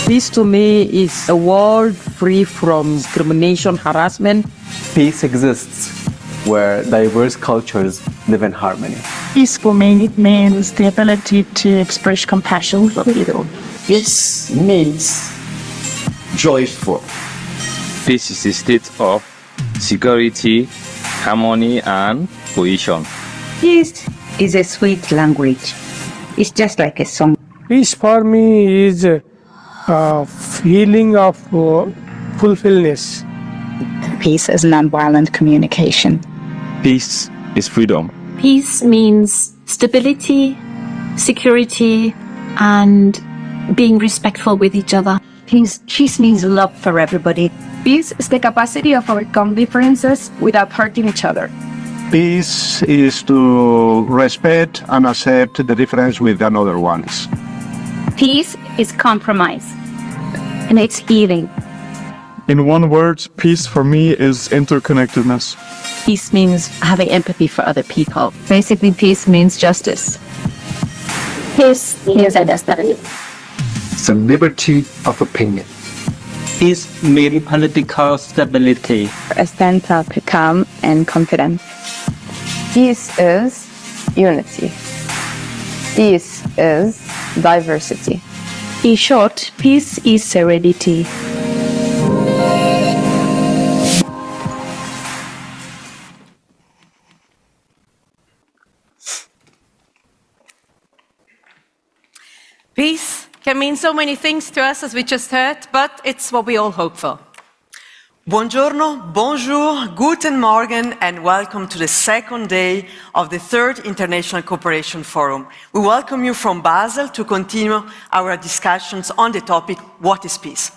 Peace to me is a world free from discrimination, harassment. Peace exists where diverse cultures live in harmony. Peace for me, it means the ability to express compassion for people. Peace means joyful. Peace is a state of security, harmony, and cohesion. Peace is a sweet language. It's just like a song. Peace for me is a feeling of fulfillment. Peace is nonviolent communication. Peace is freedom. Peace means stability, security, and being respectful with each other. Peace means love for everybody. Peace is the capacity of overcome differences without hurting each other. Peace is to respect and accept the difference with another ones. Peace is compromise, and it's healing. In one word, peace for me is interconnectedness. Peace means having empathy for other people. Basically, peace means justice. Peace means understanding. It's the liberty of opinion. Peace means political stability. A sense of calm and confidence. Peace is unity. Peace is diversity. In short, peace is serenity. Peace can mean so many things to us, as we just heard, but it's what we all hope for. Buongiorno, bonjour, guten Morgen, and welcome to the second day of the third International Cooperation Forum. We welcome you from Basel to continue our discussions on the topic, what is peace?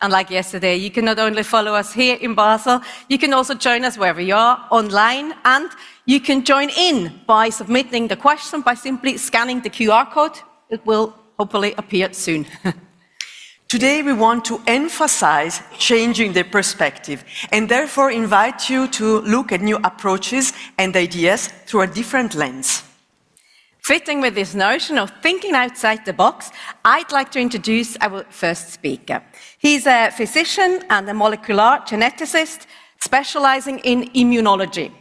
And like yesterday, you can not only follow us here in Basel, you can also join us wherever you are, online, and you can join in by submitting the question by simply scanning the QR code. It will hopefully appear soon. Today we want to emphasize changing the perspective and therefore invite you to look at new approaches and ideas through a different lens. Fitting with this notion of thinking outside the box, I'd like to introduce our first speaker. He's a physician and a molecular geneticist specializing in immunology.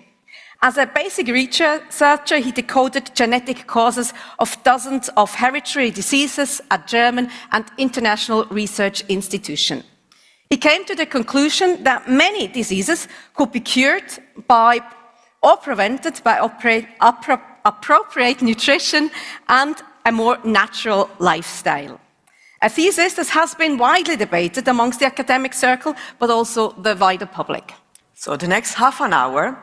As a basic researcher, he decoded genetic causes of dozens of hereditary diseases at German and international research institutions. He came to the conclusion that many diseases could be cured by or prevented by appropriate nutrition and a more natural lifestyle. A thesis that has been widely debated amongst the academic circle, but also the wider public. So the next half an hour,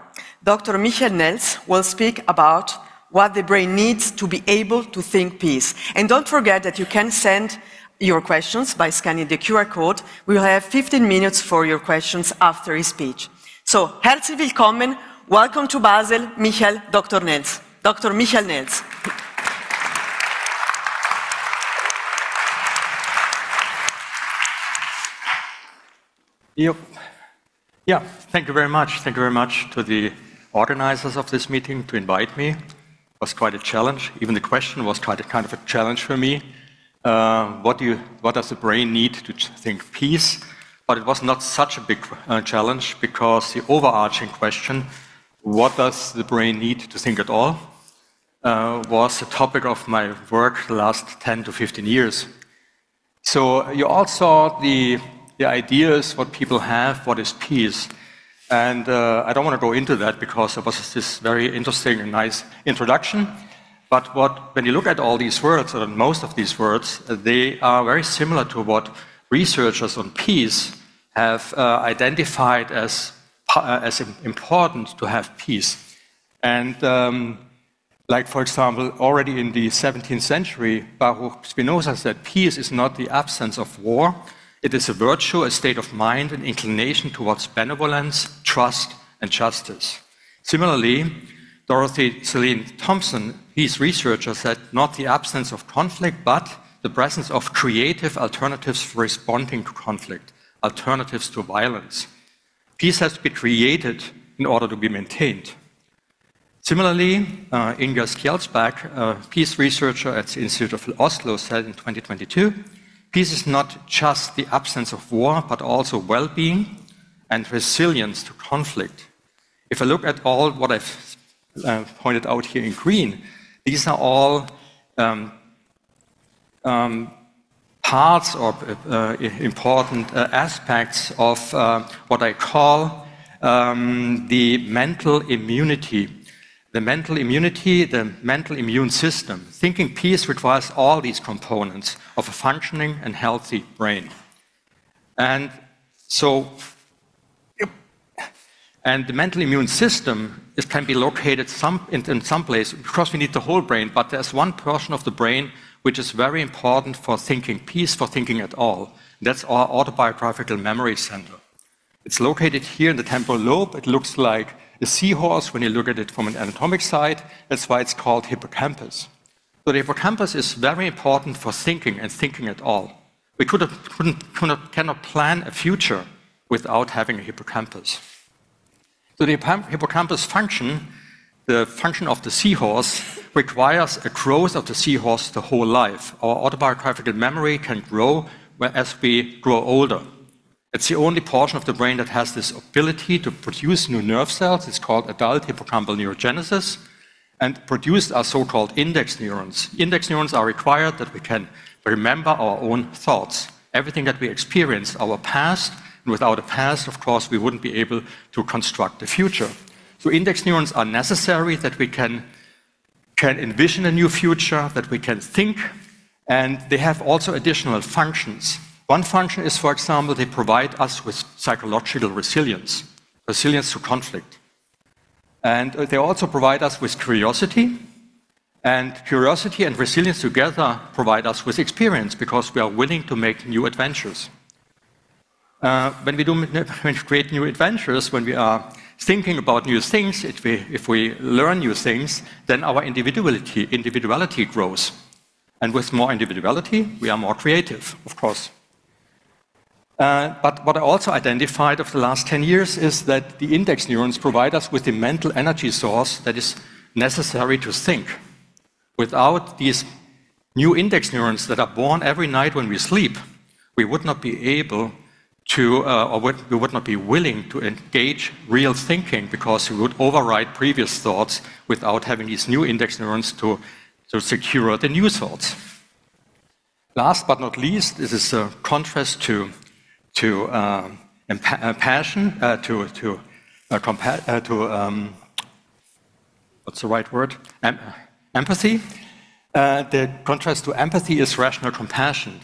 Dr. Michael Nels will speak about what the brain needs to be able to think peace. And don't forget that you can send your questions by scanning the QR code. We will have 15 minutes for your questions after his speech. So, herzlich willkommen, welcome to Basel, Michael, Dr. Nels. Dr. Michael Nels. Yep. Yeah, thank you very much. Thank you very much to the organizers of this meeting to invite me. It was quite a challenge. Even the question was kind of a challenge for me. What does the brain need to think peace? But it was not such a big challenge because the overarching question, what does the brain need to think at all, was the topic of my work the last 10 to 15 years. So you all saw the ideas, what people have, what is peace. And I don't want to go into that because it was this very interesting and nice introduction. But when you look at all these words, or most of these words, they are very similar to what researchers on peace have identified as important to have peace. And like, for example, already in the 17th century, Baruch Spinoza said, peace is not the absence of war. It is a virtue, a state of mind, an inclination towards benevolence, trust, and justice. Similarly, Dorothy Celine Thompson, his researcher, said not the absence of conflict, but the presence of creative alternatives for responding to conflict, alternatives to violence. Peace has to be created in order to be maintained. Similarly, Inga Skjelsbæk, a peace researcher at the Institute of Oslo, said in 2022, Peace is not just the absence of war, but also well-being and resilience to conflict. If I look at all what I've pointed out here in green, these are all parts or important aspects of what I call the mental immunity. The mental immunity, the mental immune system. Thinking peace requires all these components of a functioning and healthy brain. And so, and the mental immune system can be located in some place, because we need the whole brain, but there's one portion of the brain which is very important for thinking peace, for thinking at all. That's our autobiographical memory center. It's located here in the temporal lobe. It looks like a seahorse when you look at it from an anatomic side. That's why it's called hippocampus. So the hippocampus is very important for thinking and thinking at all. We cannot plan a future without having a hippocampus. So the hippocampus function, the function of the seahorse, requires a growth of the seahorse the whole life. Our autobiographical memory can grow as we grow older. It's the only portion of the brain that has this ability to produce new nerve cells. It's called adult hippocampal neurogenesis. And produced are so-called index neurons. Index neurons are required that we can remember our own thoughts. Everything that we experience, our past, and without a past, of course, we wouldn't be able to construct the future. So index neurons are necessary that we can envision a new future, that we can think, and they have also additional functions. One function is, for example, they provide us with psychological resilience, resilience to conflict. And they also provide us with curiosity, and curiosity and resilience together provide us with experience, because we are willing to make new adventures. When we create new adventures, when we are thinking about new things, if we learn new things, then our individuality grows. And with more individuality, we are more creative, of course. But what I also identified over the last 10 years is that the index neurons provide us with the mental energy source that is necessary to think. Without these new index neurons that are born every night when we sleep, we would not be able to, we would not be willing to engage real thinking, because we would override previous thoughts without having these new index neurons to secure the new thoughts. Last but not least, this is a contrast to passion, what's the right word? Empathy. The contrast to empathy is rational compassion.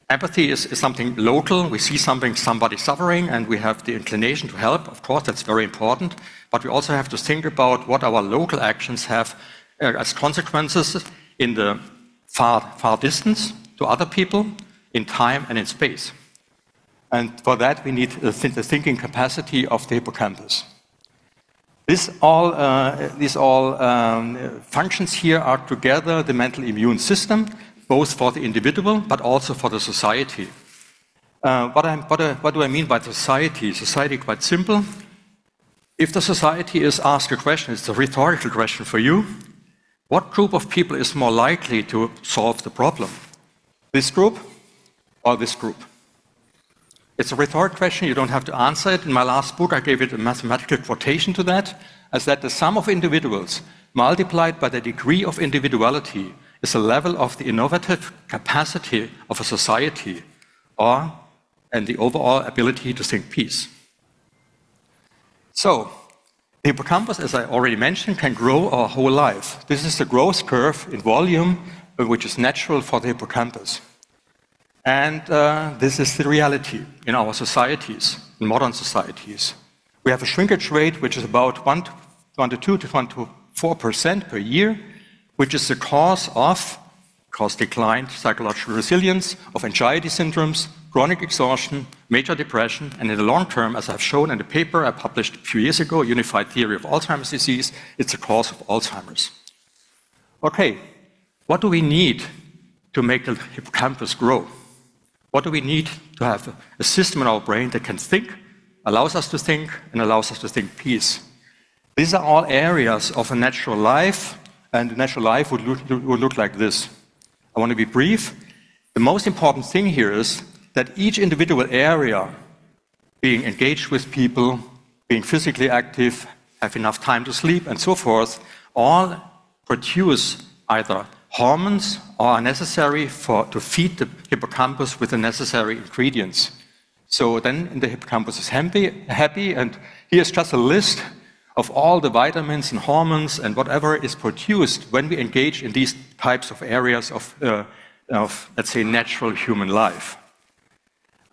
Empathy is something local. We see somebody suffering, and we have the inclination to help. Of course, that's very important. But we also have to think about what our local actions have as consequences in the far distance to other people, in time and in space. And for that, we need the thinking capacity of the hippocampus. These all functions here are together the mental immune system, both for the individual, but also for the society. What do I mean by society? Society, quite simple. If the society is asked a question, it's a rhetorical question for you. What group of people is more likely to solve the problem? This group or this group? It's a rhetorical question, you don't have to answer it. In my last book, I gave it a mathematical quotation to that. I said the sum of individuals multiplied by the degree of individuality is the level of the innovative capacity of a society, and the overall ability to think peace. So, the hippocampus, as I already mentioned, can grow our whole life. This is the growth curve in volume, which is natural for the hippocampus. And this is the reality in our societies, in modern societies. We have a shrinkage rate which is about 1 to 2 to 1 to 4% per year, which is the cause of declined psychological resilience, of anxiety syndromes, chronic exhaustion, major depression, and in the long term, as I've shown in the paper I published a few years ago, Unified Theory of Alzheimer's Disease, it's the cause of Alzheimer's. Okay, what do we need to make the hippocampus grow? What do we need to have a system in our brain that can think, allows us to think, and allows us to think peace? These are all areas of a natural life, and a natural life would look like this. I want to be brief. The most important thing here is that each individual area, being engaged with people, being physically active, have enough time to sleep, and so forth, all produce either hormones or are necessary to feed the hippocampus with the necessary ingredients. So then the hippocampus is happy, and here's just a list of all the vitamins and hormones and whatever is produced when we engage in these types of areas of let's say, natural human life.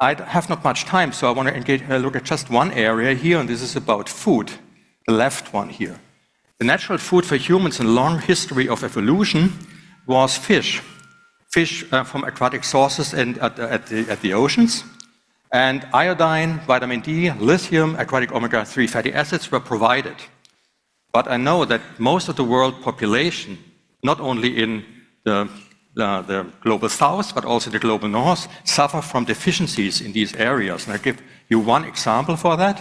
I have not much time, so I want to look at just one area here, and this is about food, the left one here. The natural food for humans in a long history of evolution was fish. Fish from aquatic sources and at the oceans. And iodine, vitamin D, lithium, aquatic omega-3 fatty acids were provided. But I know that most of the world population, not only in the global south, but also the global north, suffer from deficiencies in these areas. And I'll give you one example for that.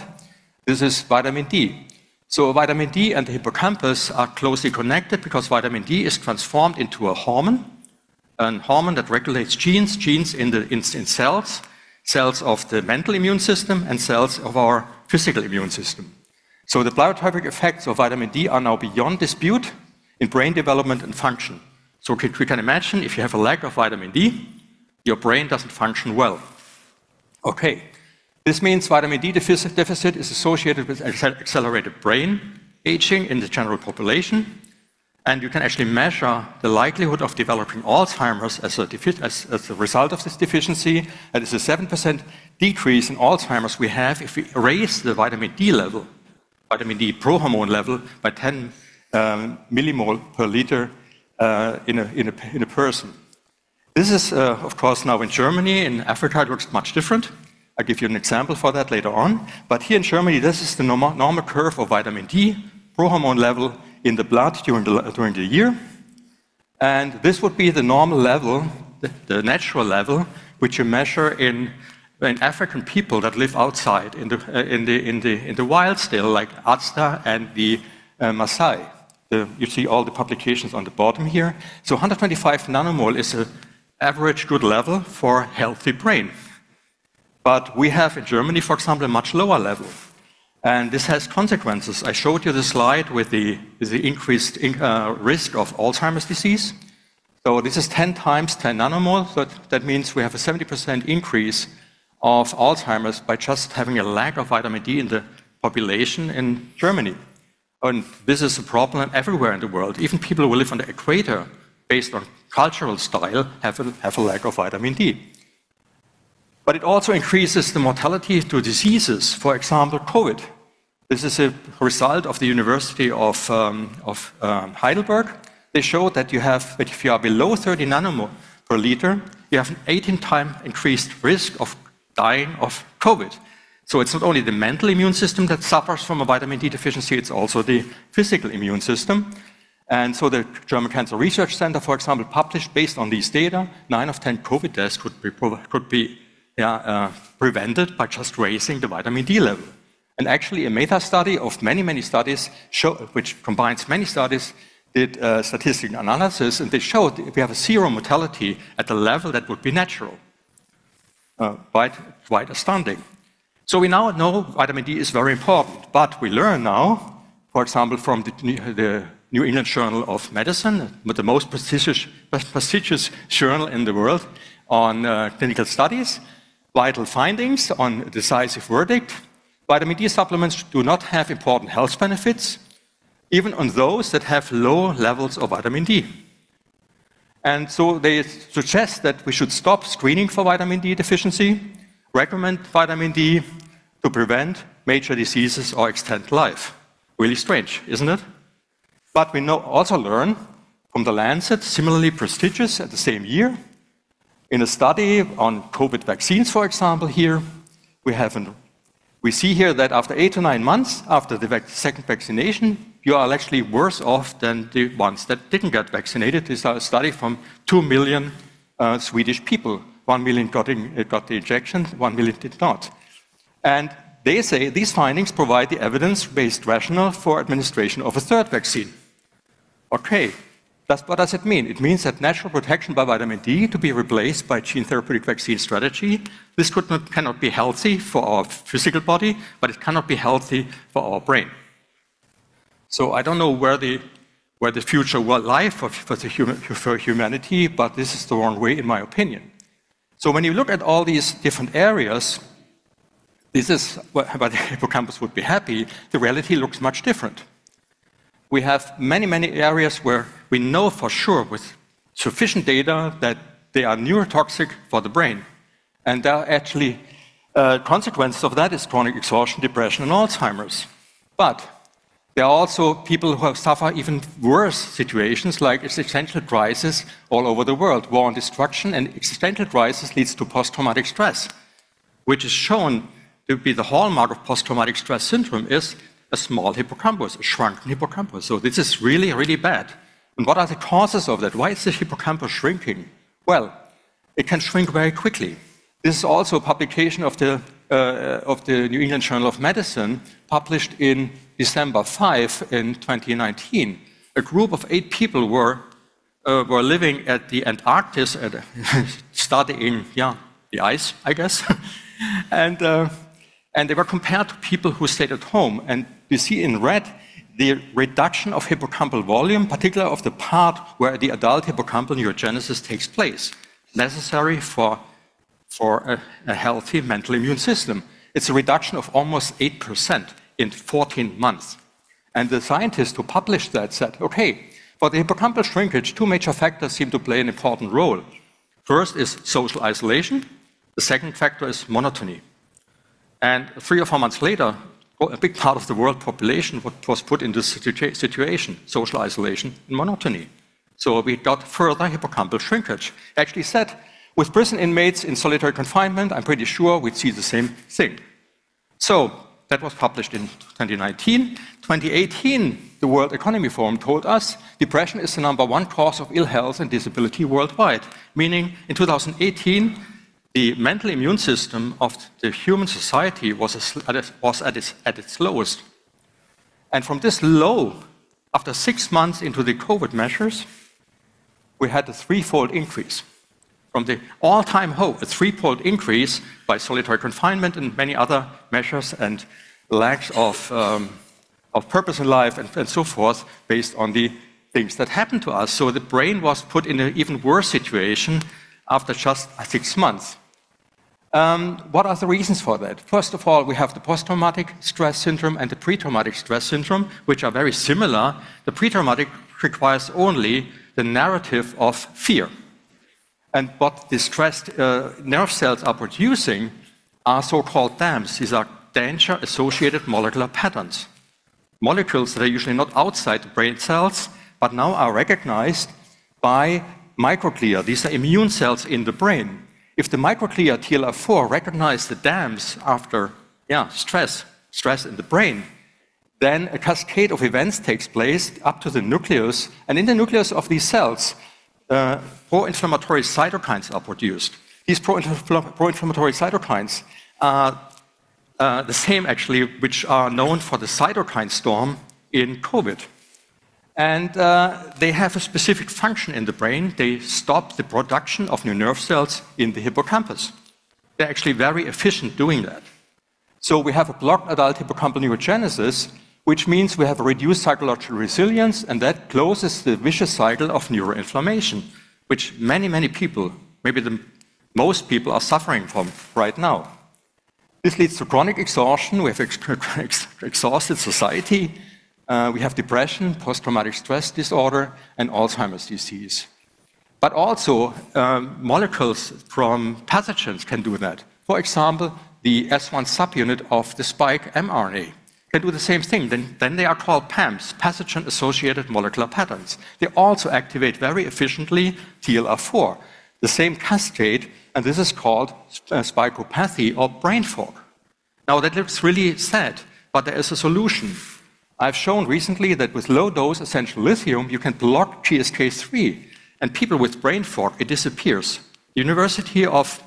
This is vitamin D. So vitamin D and the hippocampus are closely connected because vitamin D is transformed into a hormone that regulates genes in cells of the mental immune system and cells of our physical immune system. So the pleiotropic effects of vitamin D are now beyond dispute in brain development and function. So we can imagine if you have a lack of vitamin D, your brain doesn't function well. Okay, this means vitamin D deficit is associated with accelerated brain aging in the general population, and you can actually measure the likelihood of developing Alzheimer's as a result of this deficiency. And it's a 7% decrease in Alzheimer's we have if we raise the vitamin D level, vitamin D prohormone level, by 10 millimole per liter in a person. This is, of course, now in Germany. In Africa, it looks much different. I'll give you an example for that later on. But here in Germany, this is the normal curve of vitamin D prohormone level in the blood during the year. And this would be the normal level, the natural level, which you measure in African people that live outside in the wild still, like Azda and the Maasai. You see all the publications on the bottom here. So 125 nanomole is an average good level for healthy brain. But we have in Germany, for example, a much lower level. And this has consequences. I showed you the slide with the increased risk of Alzheimer's disease. So this is 10 times 10 nanomole. So that means we have a 70% increase of Alzheimer's by just having a lack of vitamin D in the population in Germany. And this is a problem everywhere in the world. Even people who live on the equator, based on cultural style, have a lack of vitamin D. But it also increases the mortality to diseases, for example, COVID. This is a result of the University of Heidelberg. They showed that if you are below 30 nanomole per liter, you have an 18-time increased risk of dying of COVID. So it's not only the mental immune system that suffers from a vitamin D deficiency, it's also the physical immune system. And so the German Cancer Research Center, for example, published based on these data, 9 of 10 COVID deaths could be prevented by just raising the vitamin D level. And actually a meta-study of many studies, which combines many studies, did statistical analysis, and they showed if we have a zero mortality at the level that would be natural. Quite astounding. So we now know vitamin D is very important, but we learn now, for example, from the New England Journal of Medicine, the most prestigious journal in the world on clinical studies, vital findings on decisive verdict. Vitamin D supplements do not have important health benefits, even on those that have low levels of vitamin D. And so they suggest that we should stop screening for vitamin D deficiency, recommend vitamin D to prevent major diseases or extend life. Really strange, isn't it? But we also learn from The Lancet, similarly prestigious at the same year, in a study on COVID vaccines, for example, here, we see here that after 8 to 9 months after the second vaccination, you are actually worse off than the ones that didn't get vaccinated. This is a study from 2 million Swedish people. 1 million got the injection, 1 million did not. And they say these findings provide the evidence-based rationale for administration of a third vaccine. Okay, What does it mean? It means that natural protection by vitamin D to be replaced by gene therapeutic vaccine strategy. This cannot be healthy for our physical body, but it cannot be healthy for our brain. So I don't know where the future will lie for humanity, but this is the wrong way, in my opinion. So when you look at all these different areas, this is where the hippocampus would be happy. The reality looks much different. We have many, many areas where we know for sure with sufficient data that they are neurotoxic for the brain. And there are actually consequences of that is chronic exhaustion, depression, and Alzheimer's. But there are also people who suffer even worse situations like existential crisis all over the world. War and destruction and existential crisis leads to post-traumatic stress, which is shown to be the hallmark of post-traumatic stress syndrome is a small hippocampus, a shrunken hippocampus. So this is really, really bad. And what are the causes of that? Why is the hippocampus shrinking? Well, it can shrink very quickly. This is also a publication of the New England Journal of Medicine, published in December 5 in 2019. A group of 8 people were living at the Antarctic, studying the ice, I guess, and they were compared to people who stayed at home. And you see in red the reduction of hippocampal volume, particularly of the part where the adult hippocampal neurogenesis takes place, necessary for a healthy mental immune system. It's a reduction of almost 8% in 14 months. And the scientists who published that said, okay, for the hippocampal shrinkage, 2 major factors seem to play an important role. First is social isolation. The second factor is monotony. And 3 or 4 months later, a big part of the world population was put in this situation, social isolation and monotony. So we got further hippocampal shrinkage. Actually said, with prison inmates in solitary confinement, I'm pretty sure we'd see the same thing. So that was published in 2019. 2018, the World Economy Forum told us depression is the #1 cause of ill health and disability worldwide, meaning in 2018, the mental immune system of the human society was at its lowest. And from this low, after 6 months into the COVID measures, we had a 3-fold increase. From the all-time low, a 3-fold increase by solitary confinement and many other measures and lack of purpose in life and so forth based on the things that happened to us. So the brain was put in an even worse situation after just 6 months. What are the reasons for that? First of all, we have the post-traumatic stress syndrome and the pre-traumatic stress syndrome, which are very similar. The pre-traumatic requires only the narrative of fear. And what the stressed nerve cells are producing are so-called DAMs. These are danger-associated molecular patterns. Molecules that are usually not outside the brain cells, but now are recognized by microglia. These are immune cells in the brain. If the microglia TLR4 recognize the DAMs after stress in the brain, then a cascade of events takes place up to the nucleus, and in the nucleus of these cells, pro-inflammatory cytokines are produced. These pro-inflammatory cytokines are the same, actually, which are known for the cytokine storm in COVID. And they have a specific function in the brain. They stop the production of new nerve cells in the hippocampus. They're actually very efficient doing that. So we have a blocked adult hippocampal neurogenesis, which means we have a reduced psychological resilience, and that closes the vicious cycle of neuroinflammation, which many, many people, maybe most people, are suffering from right now. This leads to chronic exhaustion. We have exhausted society. We have depression, post-traumatic stress disorder, and Alzheimer's disease. But also, molecules from pathogens can do that. For example, the S1 subunit of the spike mRNA can do the same thing. Then they are called PAMs, pathogen-associated molecular patterns. They also activate very efficiently TLR4, the same cascade, and this is called spikopathy or brain fog. Now, that looks really sad, but there is a solution. I've shown recently that with low-dose essential lithium, you can block GSK3, and people with brain fog, it disappears. The University of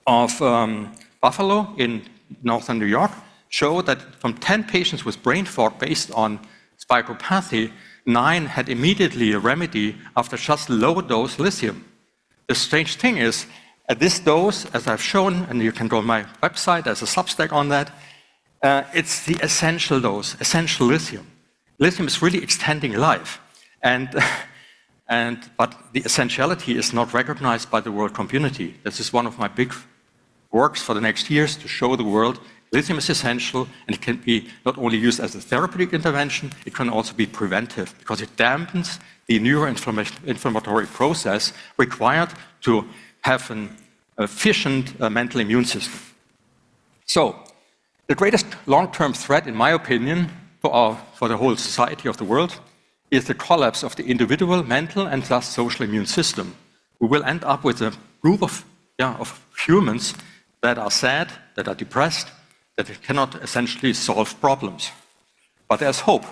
Buffalo in northern New York showed that from 10 patients with brain fog based on spikopathy, 9 had immediately a remedy after just low-dose lithium. The strange thing is, at this dose, as I've shown, and you can go on my website, there's a Substack on that, it's the essential dose, essential lithium. Lithium is really extending life. But the essentiality is not recognized by the world community. This is one of my big works for the next years, to show the world lithium is essential, and it can be not only used as a therapeutic intervention, it can also be preventive, because it dampens the neuroinflammatory process required to have an efficient mental immune system. So, the greatest long-term threat, in my opinion, for the whole society of the world, is the collapse of the individual mental and thus social immune system. We will end up with a group of humans that are sad, that are depressed, that cannot essentially solve problems. But there's hope.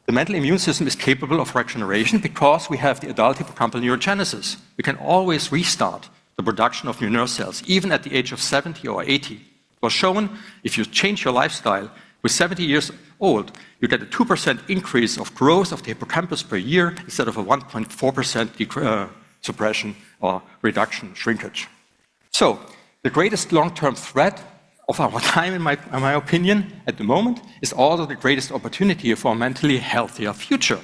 The mental immune system is capable of regeneration because we have the adult hippocampal neurogenesis. We can always restart the production of new nerve cells, even at the age of 70 or 80. It was shown if you change your lifestyle, with 70 years old, you get a 2% increase of growth of the hippocampus per year instead of a 1.4% suppression or reduction, shrinkage. So, the greatest long-term threat of our time, in my opinion, at the moment, is also the greatest opportunity for a mentally healthier future.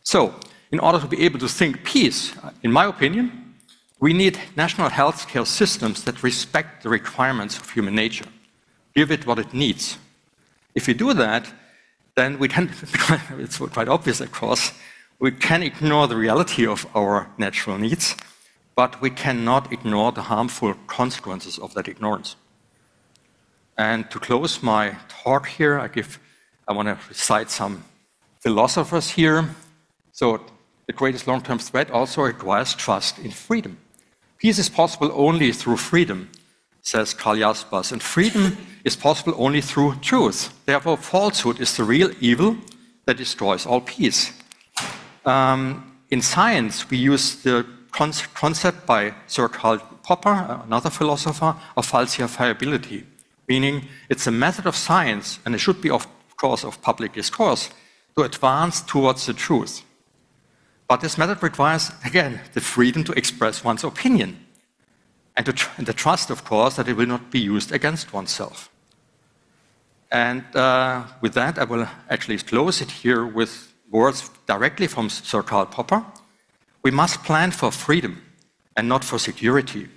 So, in order to be able to think peace, in my opinion, we need national healthcare systems that respect the requirements of human nature, give it what it needs. If we do that, then we can, it's quite obvious, of course, we can ignore the reality of our natural needs, but we cannot ignore the harmful consequences of that ignorance. And to close my talk here, I want to recite some philosophers here. So the greatest long-term threat also requires trust in freedom. Peace is possible only through freedom, says Karl Jaspers, and freedom is possible only through truth. Therefore, falsehood is the real evil that destroys all peace. In science, we use the concept by Sir Karl Popper, another philosopher, of falsifiability, meaning it's a method of science, and it should be, of course, of public discourse, to advance towards the truth. But this method requires, again, the freedom to express one's opinion, and the trust, of course, that it will not be used against oneself. And with that, I will actually close it here with words directly from Sir Karl Popper. We must plan for freedom and not for security,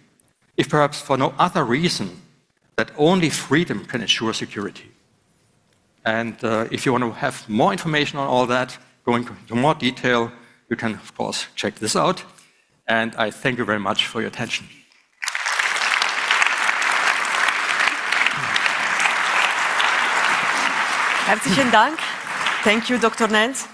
if perhaps for no other reason that only freedom can ensure security. And if you want to have more information on all that, going into more detail, you can, of course, check this out. And I thank you very much for your attention. Herzlichen Dank. Thank you, Dr. Nels.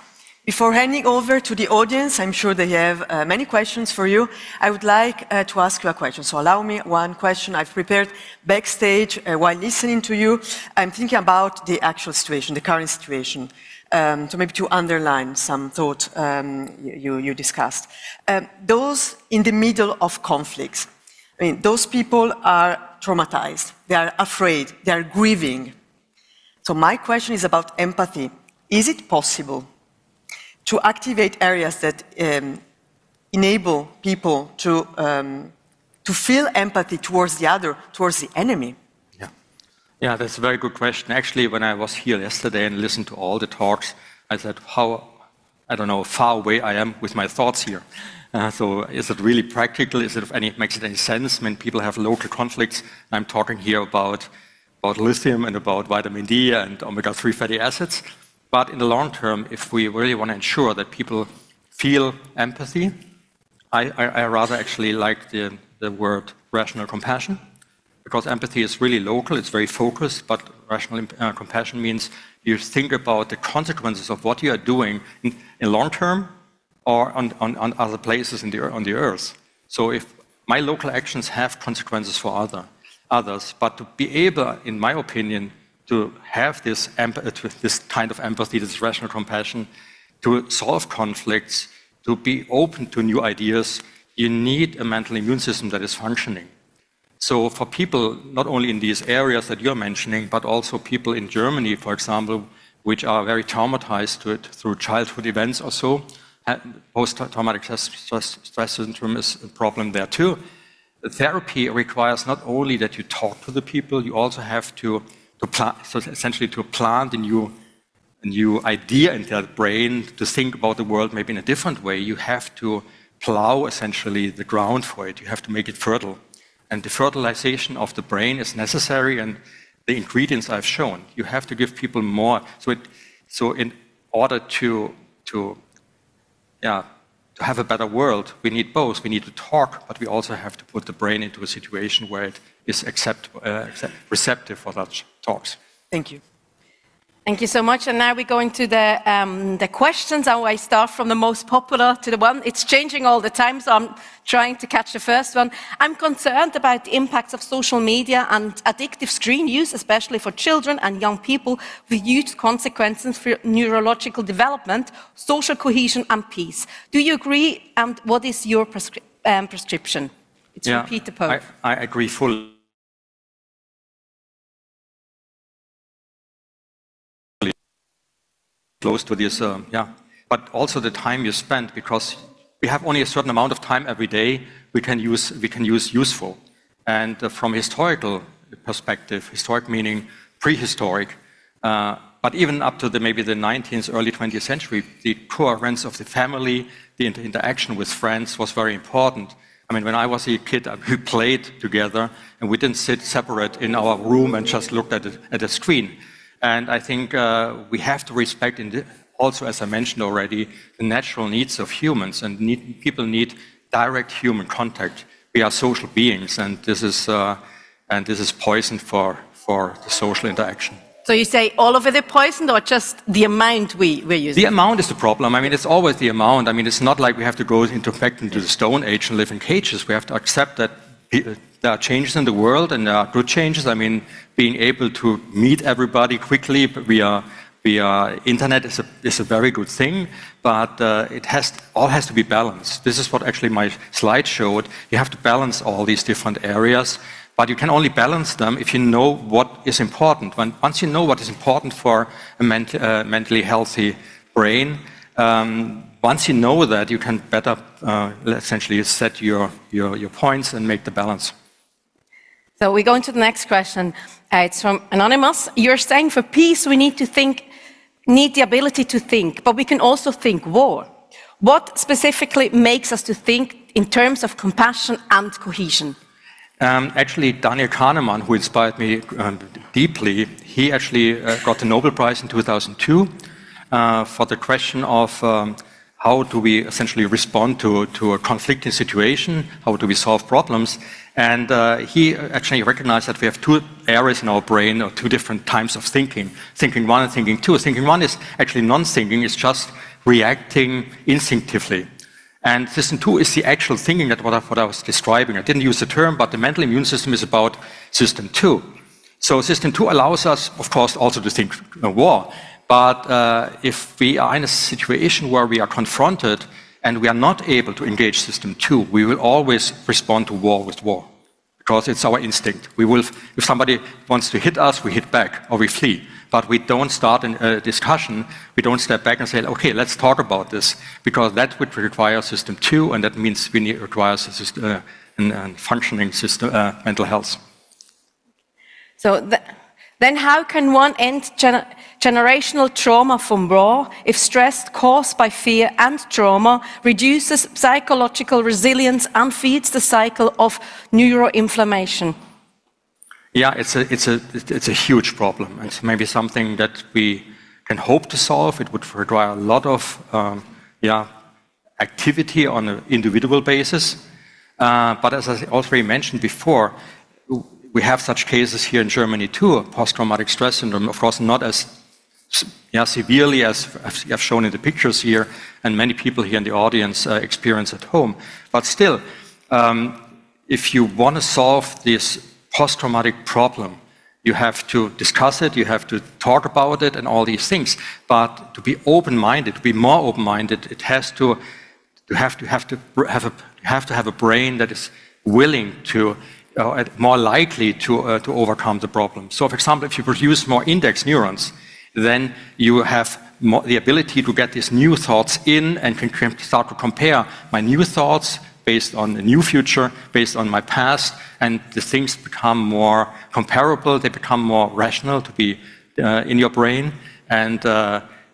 Before handing over to the audience, I'm sure they have many questions for you. I would like to ask you a question. So allow me one question I've prepared backstage while listening to you. I'm thinking about the actual situation, the current situation. So maybe to underline some thought you discussed. Those in the middle of conflicts, I mean, those people are traumatized, they are afraid, they are grieving. So my question is about empathy. Is it possible to activate areas that enable people to feel empathy towards the other, towards the enemy? Yeah, that's a very good question. Actually, when I was here yesterday and listened to all the talks, I said, how, I don't know, far away I am with my thoughts here. So is it really practical? Makes it any sense when people have local conflicts? I'm talking here about lithium and about vitamin D and omega-3 fatty acids. But in the long term, if we really want to ensure that people feel empathy, I rather actually like the word rational compassion, because empathy is really local, it's very focused, but rational compassion means you think about the consequences of what you are doing in long term or on other places on the earth. So if my local actions have consequences for others, but to be able, in my opinion, to have this kind of empathy, this rational compassion, to solve conflicts, to be open to new ideas, you need a mental immune system that is functioning. So for people, not only in these areas that you're mentioning, but also people in Germany, for example, which are very traumatized to it through childhood events or so. Post-traumatic stress syndrome is a problem there too. Therapy requires not only that you talk to the people, you also have to essentially to plant a new idea in their brain, to think about the world maybe in a different way. You have to plow essentially the ground for it. You have to make it fertile. And the fertilization of the brain is necessary, and the ingredients I've shown. You have to give people more. So in order to have a better world, we need both. We need to talk, but we also have to put the brain into a situation where it is receptive for such talks. Thank you. Thank you so much. And now we go into the questions. I start from the most popular to the one. It's changing all the time, so I'm trying to catch the first one. I'm concerned about the impacts of social media and addictive screen use, especially for children and young people, with huge consequences for neurological development, social cohesion and peace. Do you agree? And what is your prescription? It's from Peter Pope. I agree fully. Close to this, but also the time you spend, because we have only a certain amount of time every day we can use useful. And from a historical perspective, historic meaning prehistoric, but even up to maybe the 19th, early 20th century, the coherence of the family, the interaction with friends was very important. I mean, when I was a kid, we played together, and we didn't sit separate in our room and just looked at a screen. And I think we have to respect, also, as I mentioned already, the natural needs of humans, and people need direct human contact. We are social beings, and this is poison for the social interaction. So you say all of it is poisoned, or just the amount we're using? The amount is the problem. I mean, it's always the amount. I mean, it's not like we have to go back into the Stone Age and live in cages. We have to accept that there are changes in the world, and there are good changes. I mean, being able to meet everybody quickly via internet is a very good thing, but it all has to be balanced. This is what actually my slide showed. You have to balance all these different areas, but you can only balance them if you know what is important. Once you know what is important for a mentally healthy brain, once you know that, you can better essentially set your points and make the balance. So we go into the next question. It's from Anonymous. You're saying for peace we need the ability to think, but we can also think war. What specifically makes us to think in terms of compassion and cohesion? Actually, Daniel Kahneman, who inspired me deeply, he actually got the Nobel Prize in 2002 for the question of how do we essentially respond to a conflicting situation, how do we solve problems. And he actually recognized that we have two areas in our brain, or two different types of thinking. Thinking one and thinking two. Thinking one is actually non-thinking, it's just reacting instinctively. And system two is the actual thinking, that what I was describing. I didn't use the term, but the mental immune system is about system two. So system two allows us, of course, also to think war. But if we are in a situation where we are confronted and we are not able to engage system two, we will always respond to war with war, because it's our instinct. We will, if somebody wants to hit us, we hit back or we flee. But we don't start a discussion. We don't step back and say, okay, let's talk about this, because that would require system two, and that means we require a functioning system, mental health. So then how can one end generational trauma from war if stress caused by fear and trauma reduces psychological resilience and feeds the cycle of neuroinflammation? Yeah, it's a huge problem. It's maybe something that we can hope to solve. It would require a lot of activity on an individual basis. But as I already mentioned before, we have such cases here in Germany too, post-traumatic stress syndrome, of course not as severely as I've shown in the pictures here, and many people here in the audience experience at home. But still, if you want to solve this post-traumatic problem, you have to discuss it, you have to talk about it and all these things. But to be open-minded, to be more open-minded, it has to have a brain that is willing to, more likely to overcome the problem. So, for example, if you produce more index neurons, then you have the ability to get these new thoughts in and can start to compare my new thoughts based on the new future, based on my past, and the things become more comparable, they become more rational to be in your brain, and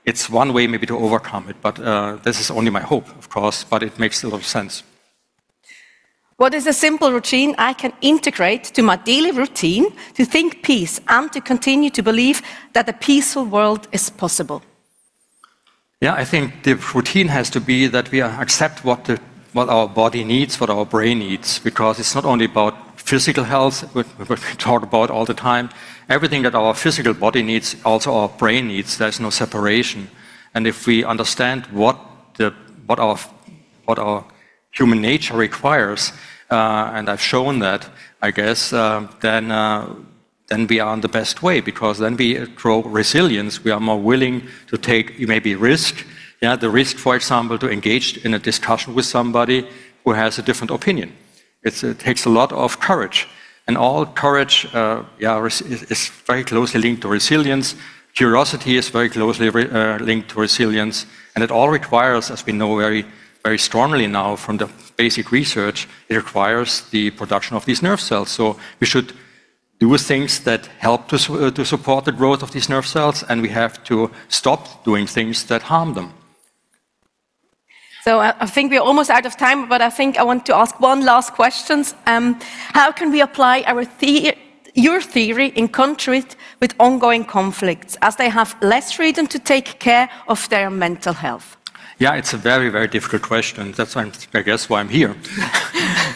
it's one way maybe to overcome it, but this is only my hope, of course, but it makes a lot of sense. What is a simple routine I can integrate to my daily routine to think peace and to continue to believe that a peaceful world is possible? Yeah, I think the routine has to be that we accept what our body needs, what our brain needs, because it's not only about physical health, what we talk about all the time. Everything that our physical body needs, also our brain needs. There's no separation. And if we understand what our human nature requires, and I've shown that, I guess, then we are on the best way, because then we grow resilience. We are more willing to take maybe risk. Yeah, the risk, for example, to engage in a discussion with somebody who has a different opinion. It takes a lot of courage. And all courage is very closely linked to resilience. Curiosity is very closely linked to resilience. And it all requires, as we know very, very strongly now from the basic research, it requires the production of these nerve cells. So we should do things that help to support the growth of these nerve cells, and we have to stop doing things that harm them. So I think we're almost out of time, but I think I want to ask one last question. How can we apply your theory in countries with ongoing conflicts, as they have less freedom to take care of their mental health? Yeah, it's a very, very difficult question. That's why I guess why I'm here.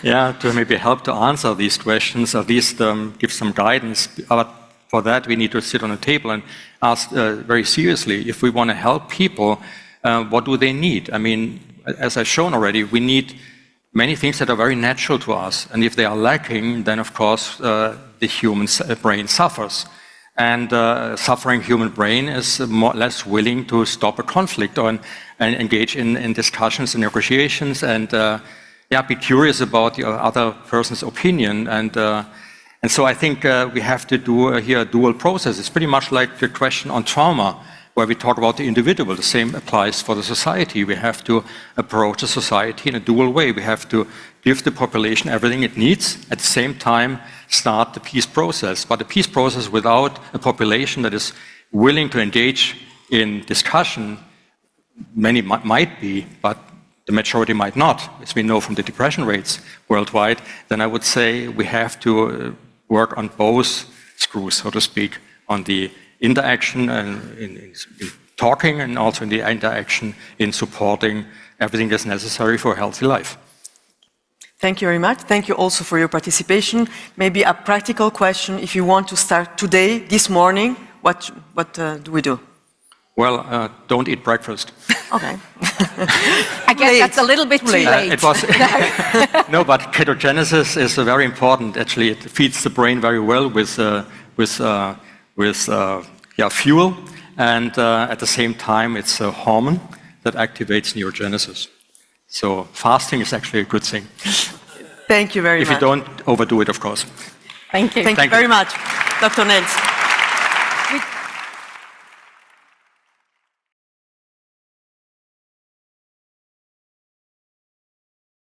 Yeah, to maybe help to answer these questions, at least give some guidance. But for that, we need to sit on a table and ask very seriously, if we want to help people, what do they need? I mean, as I've shown already, we need many things that are very natural to us. And if they are lacking, then of course the human brain suffers. And suffering human brain is less willing to stop a conflict and engage in discussions and negotiations and be curious about the other person's opinion. And so I think we have to do here a dual process. It's pretty much like the question on trauma, where we talk about the individual. The same applies for the society. We have to approach the society in a dual way. We have to give the population everything it needs, at the same time start the peace process. But the peace process without a population that is willing to engage in discussion, many might be, but the majority might not, as we know from the depression rates worldwide, then I would say we have to work on both screws, so to speak, on the interaction and in talking, and also in the interaction in supporting everything that's necessary for a healthy life. Thank you very much. Thank you also for your participation. Maybe a practical question: if you want to start today, this morning, what do we do? Well, don't eat breakfast. Okay. I guess that's a little bit too late. No, but ketogenesis is very important. Actually, it feeds the brain very well with fuel, and at the same time, it's a hormone that activates neurogenesis. So fasting is actually a good thing. Thank you very much. If you don't overdo it, of course. Thank you. Thank you very much, Dr. Nels.